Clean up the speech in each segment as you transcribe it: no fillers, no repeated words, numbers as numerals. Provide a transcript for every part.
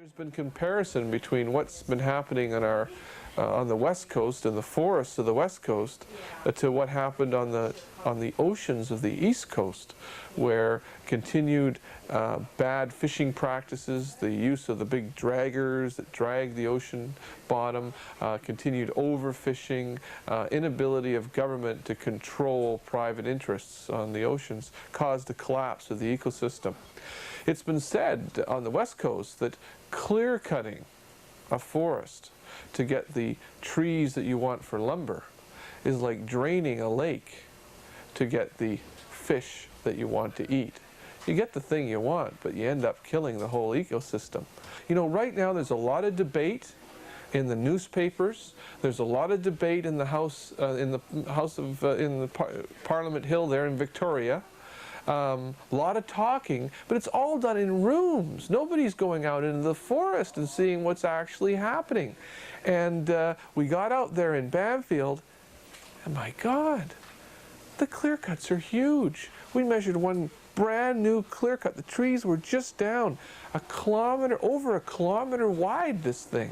There's been comparison between what's been happening on the west coast and the forests of the west coast to what happened on the oceans of the east coast, where continued bad fishing practices, the use of the big draggers that drag the ocean bottom, continued overfishing, inability of government to control private interests on the oceans caused the collapse of the ecosystem. It's been said on the west coast that clear cutting a forest to get the trees that you want for lumber is like draining a lake to get the fish that you want to eat. You get the thing you want, but you end up killing the whole ecosystem. You know, right now there's a lot of debate in the newspapers. There's a lot of debate in the House, Parliament Hill there in Victoria. A lot of talking, but it's all done in rooms. Nobody's going out into the forest and seeing what's actually happening. And we got out there in Banfield, and my God, the clear cuts are huge. We measured one brand new clear cut. The trees were just down a kilometer, over a kilometer wide, this thing.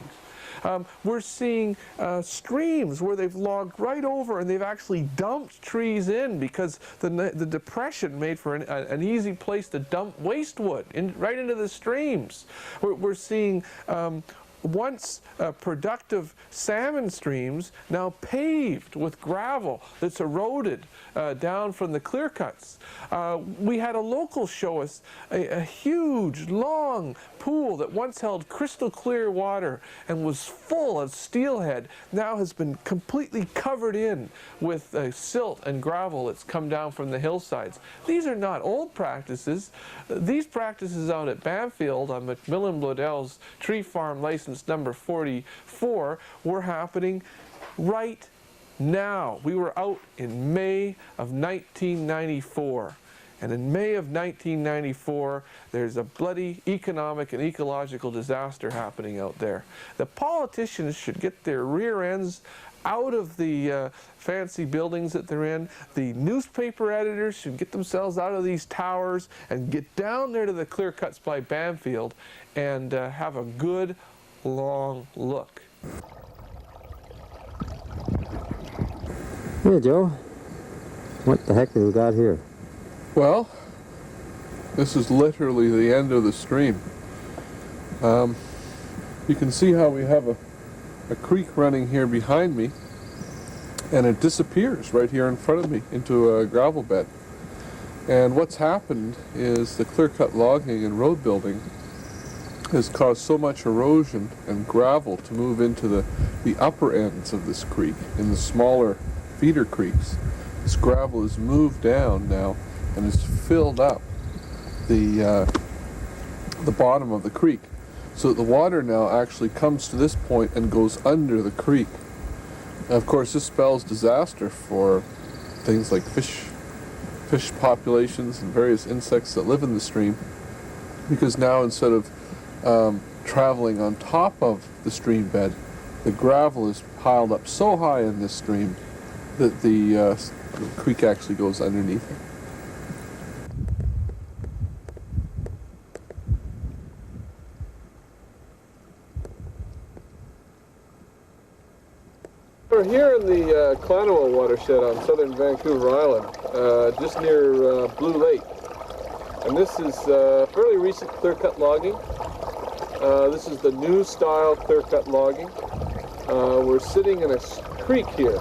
We're seeing streams where they've logged right over and they've actually dumped trees in because the depression made for an easy place to dump waste wood right into the streams. We're seeing once productive salmon streams now paved with gravel that's eroded down from the clear cuts. We had a local show us a huge, long pool that once held crystal clear water and was full of steelhead, now has been completely covered in with silt and gravel that's come down from the hillsides. These are not old practices. These practices out at Banfield on Macmillan Bloedel's tree farm license number 44 were happening right now. We were out in May of 1994. And in May of 1994, there's a bloody economic and ecological disaster happening out there. The politicians should get their rear ends out of the fancy buildings that they're in. The newspaper editors should get themselves out of these towers and get down there to the clear cuts by Banfield and have a good long look. Hey Joe, what the heck have we got here? Well, this is literally the end of the stream. You can see how we have a creek running here behind me, and it disappears right here in front of me into a gravel bed. And what's happened is the clear-cut logging and road building has caused so much erosion and gravel to move into the upper ends of this creek, in the smaller feeder creeks. This gravel is moved down now and has filled up the bottom of the creek, so that the water now actually comes to this point and goes under the creek. Now, of course, this spells disaster for things like fish populations and various insects that live in the stream, because now instead of traveling on top of the stream bed, the gravel is piled up so high in this stream that the creek actually goes underneath it. We're here in the Clanoa watershed on southern Vancouver Island, just near Blue Lake. And this is fairly recent clear-cut logging. This is the new style clear-cut logging. We're sitting in a creek here.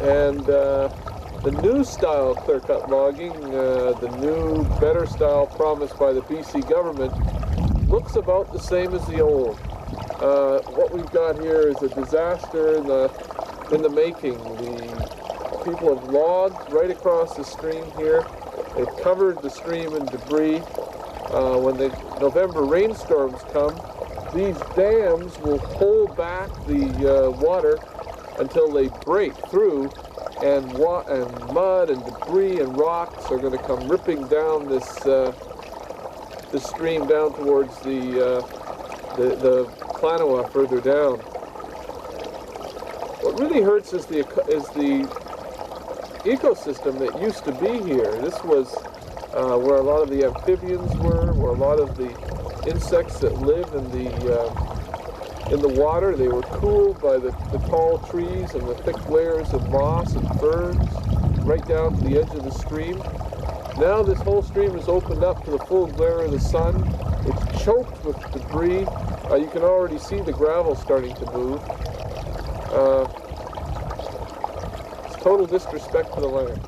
And the new style clear-cut logging, the new, better style promised by the BC government, looks about the same as the old. What we've got here is a disaster in the making. The people have logged right across the stream here. They've covered the stream in debris. When the November rainstorms come, these dams will hold back the water until they break through, and mud and debris and rocks are going to come ripping down this stream down towards the Clanoa further down. What really hurts is the ecosystem that used to be here. This was where a lot of the amphibians were, where a lot of the insects that live in the water. They were cooled by the tall trees and the thick layers of moss and ferns right down to the edge of the stream. Now this whole stream is opened up to the full glare of the sun. It's choked with debris. You can already see the gravel starting to move. It's total disrespect for the land.